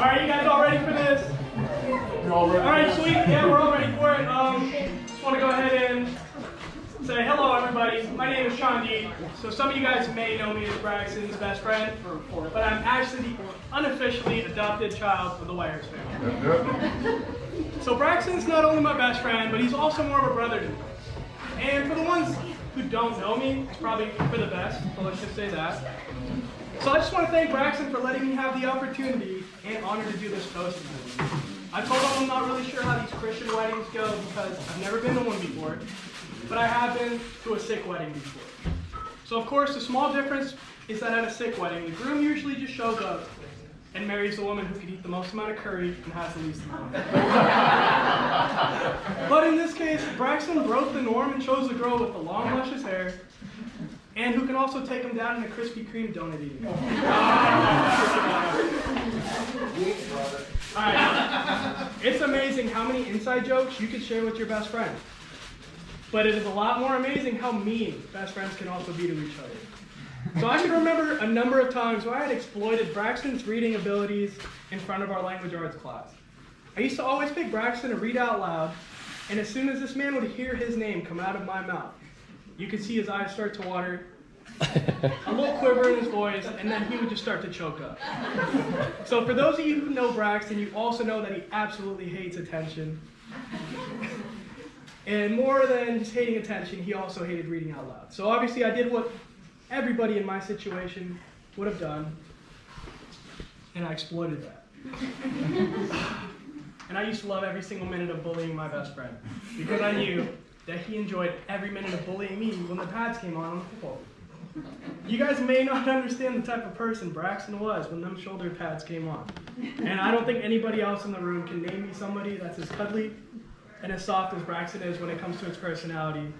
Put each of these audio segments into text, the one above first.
Alright, you guys all ready for this? Alright, sweet. Yeah, we're all ready for it. Just want to go ahead and say hello, everybody. My name is Chandeep. So some of you guys may know me as Braxton's best friend, but I'm actually the unofficially adopted child of the Whitehurst family. So Braxton's not only my best friend, but he's also more of a brother to me. And for the ones who don't know me, it's probably for the best, but let's just say that. So I just want to thank Braxton for letting me have the opportunity and honor to do this toast tonight. I told him I'm not really sure how these Christian weddings go because I've never been to one before, but I have been to a Sikh wedding before. So of course, the small difference is that at a Sikh wedding, the groom usually just shows up and marries the woman who can eat the most amount of curry and has the least amount. But in this case, Braxton broke the norm and chose the girl with the long, luscious hair, and who can also take him down in a Krispy Kreme donut eating. Alright, it's amazing how many inside jokes you can share with your best friend. But it is a lot more amazing how mean best friends can also be to each other. So I can remember a number of times where I had exploited Braxton's reading abilities in front of our language arts class. I used to always pick Braxton to read out loud, and as soon as this man would hear his name come out of my mouth, you could see his eyes start to water, a little quiver in his voice, and then he would just start to choke up. So for those of you who know Braxton, you also know that he absolutely hates attention. And more than just hating attention, he also hated reading out loud. So obviously I did what everybody in my situation would have done, and I exploited that. And I used to love every single minute of bullying my best friend, because I knew that he enjoyed every minute of bullying me when the pads came on the football. You guys may not understand the type of person Braxton was when them shoulder pads came on. And I don't think anybody else in the room can name me somebody that's as cuddly and as soft as Braxton is when it comes to his personality,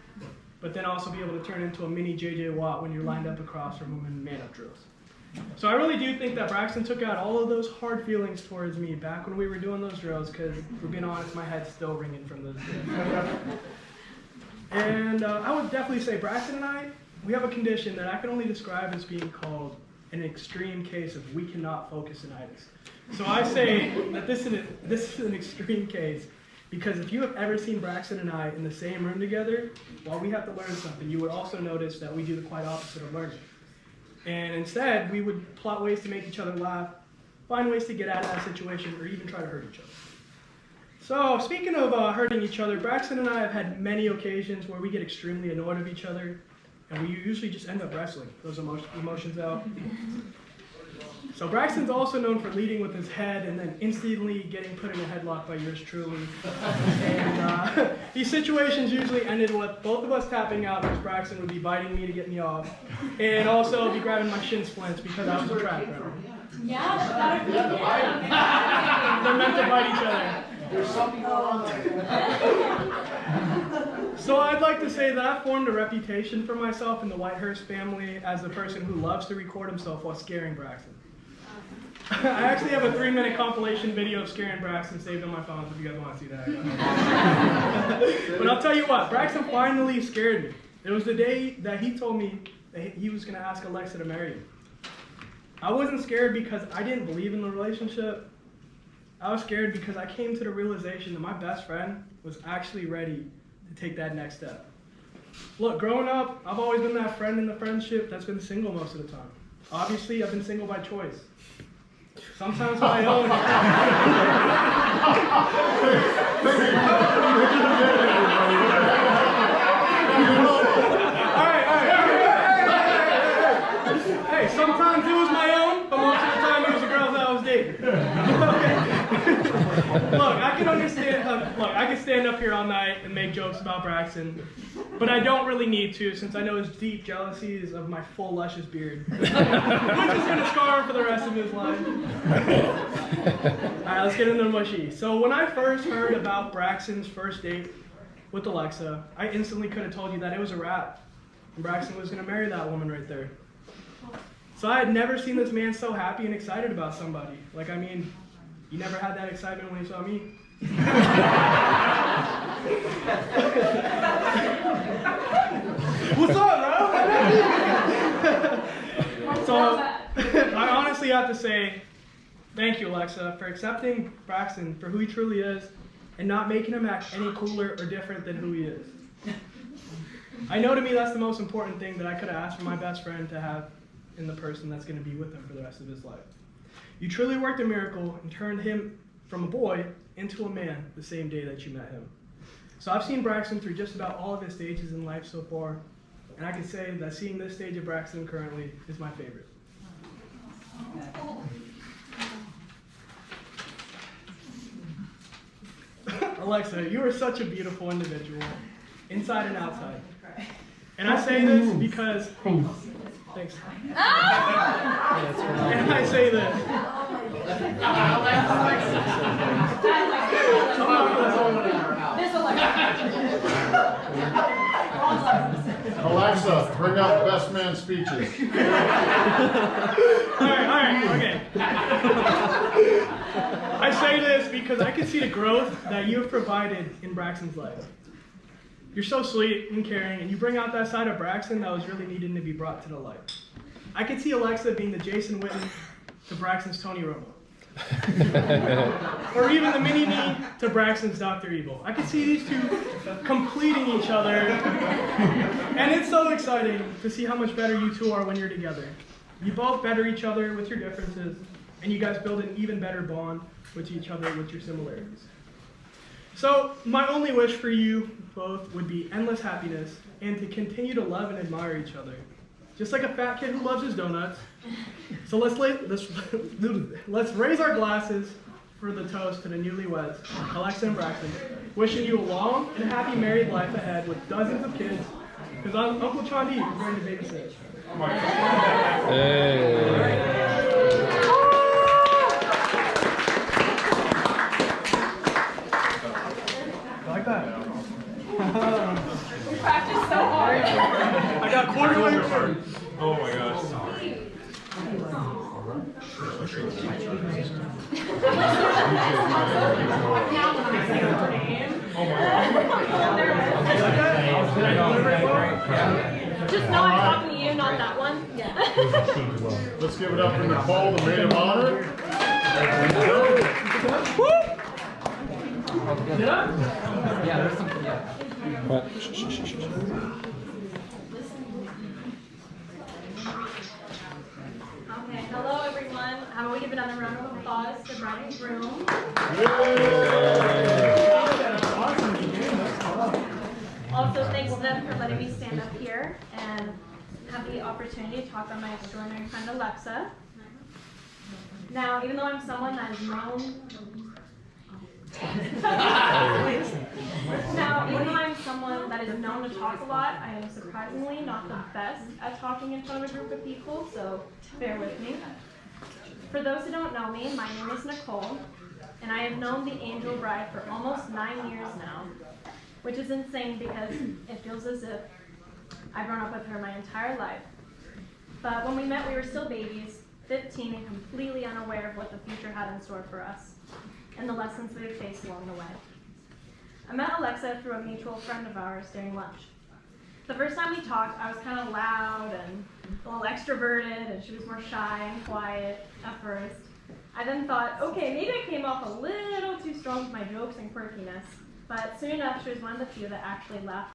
but then also be able to turn into a mini J.J. Watt when you're lined up across from him in man-up drills. So I really do think that Braxton took out all of those hard feelings towards me back when we were doing those drills, because for being honest, my head's still ringing from those days. And I would definitely say Braxton and I, we have a condition that I can only describe as being called an extreme case of we cannot focus-initis. So I say that this is an extreme case, because if you have ever seen Braxton and I in the same room together, while we have to learn something, you would also notice that we do the quite opposite of learning. And instead, we would plot ways to make each other laugh, find ways to get out of that situation, or even try to hurt each other. So speaking of hurting each other, Braxton and I have had many occasions where we get extremely annoyed of each other, and we usually just end up wrestling those emotions out. So Braxton's also known for leading with his head and then instantly getting put in a headlock by yours truly. And these situations usually ended with both of us tapping out, because Braxton would be biting me to get me off, and also be grabbing my shin splints because I was a track runner. Yeah, that's better. They're meant to bite each other. There's something going on there. So I'd like to say that I formed a reputation for myself in the Whitehurst family as the person who loves to record himself while scaring Braxton. I actually have a 3-minute compilation video of scaring Braxton saved on my phone, if you guys want to see that. But I'll tell you what, Braxton finally scared me. It was the day that he told me that he was going to ask Alexa to marry him. I wasn't scared because I didn't believe in the relationship. I was scared because I came to the realization that my best friend was actually ready to take that next step. Look, growing up, I've always been that friend in the friendship that's been single most of the time. Obviously, I've been single by choice. Sometimes my own. Hey, sometimes it was my own, but most of the time it was the girls that I was dating. Look, I can understand. Look, I can stand up here all night and make jokes about Braxton, but I don't really need to, since I know his deep jealousies of my full luscious beard, which is gonna scar him for the rest of his life. All right, let's get into the mushy. So when I first heard about Braxton's first date with Alexa, I instantly could have told you that it was a wrap, and Braxton was gonna marry that woman right there. So I had never seen this man so happy and excited about somebody. Like, I mean, you never had that excitement when you saw me? What's up, bro? So, I honestly have to say, Thank you, Alexa, for accepting Braxton for who he truly is and not making him act any cooler or different than who he is. I know to me that's the most important thing that I could have asked for my best friend to have in the person that's going to be with him for the rest of his life. You truly worked a miracle and turned him from a boy into a man the same day that you met him. So I've seen Braxton through just about all of his stages in life so far, and I can say that seeing this stage of Braxton currently is my favorite. Alexa, you are such a beautiful individual, inside and outside. And I say this because, thanks. And I say this. Alexa, bring out best man speeches. All right, okay. I say this because I can see the growth that you have provided in Braxton's life. You're so sweet and caring, and you bring out that side of Braxton that was really needing to be brought to the light. I could see Alexa being the Jason Witten to Braxton's Tony Romo. Or even the mini-me to Braxton's Dr. Evil. I could see these two completing each other. And it's so exciting to see how much better you two are when you're together. You both better each other with your differences, and you guys build an even better bond with each other with your similarities. So my only wish for you both would be endless happiness and to continue to love and admire each other. Just like a fat kid who loves his donuts. So let's raise our glasses for the toast to the newlyweds, Alexa and Braxton, wishing you a long and happy married life ahead with dozens of kids, because Uncle Chandeep is going to babysit. Oh my God. Hey. Like that. We practiced so hard. I got quarterly hard. Oh my gosh. Just know I'm talking to you, not that one. Yeah. Let's give it up for Nicole, the maid of honor. Did I? Yeah, there's some. Yeah. What? Okay, hello everyone. How about we give another round of applause to bride and groom. Also, thanks to them for letting me stand up here and have the opportunity to talk on my extraordinary friend Alexa. Now, even though I'm someone that is known to talk a lot, I am surprisingly not the best at talking in front of a group of people, so bear with me. For those who don't know me, my name is Nicole, and I have known the Angel Bride for almost 9 years now, which is insane because it feels as if I've grown up with her my entire life. But when we met, we were still babies, 15 and completely unaware of what the future had in store for us and the lessons we had faced along the way. I met Alexa through a mutual friend of ours during lunch. The first time we talked, I was kind of loud and a little extroverted, and she was more shy and quiet at first. I then thought, okay, maybe I came off a little too strong with my jokes and quirkiness, but soon enough, she was one of the few that actually laughed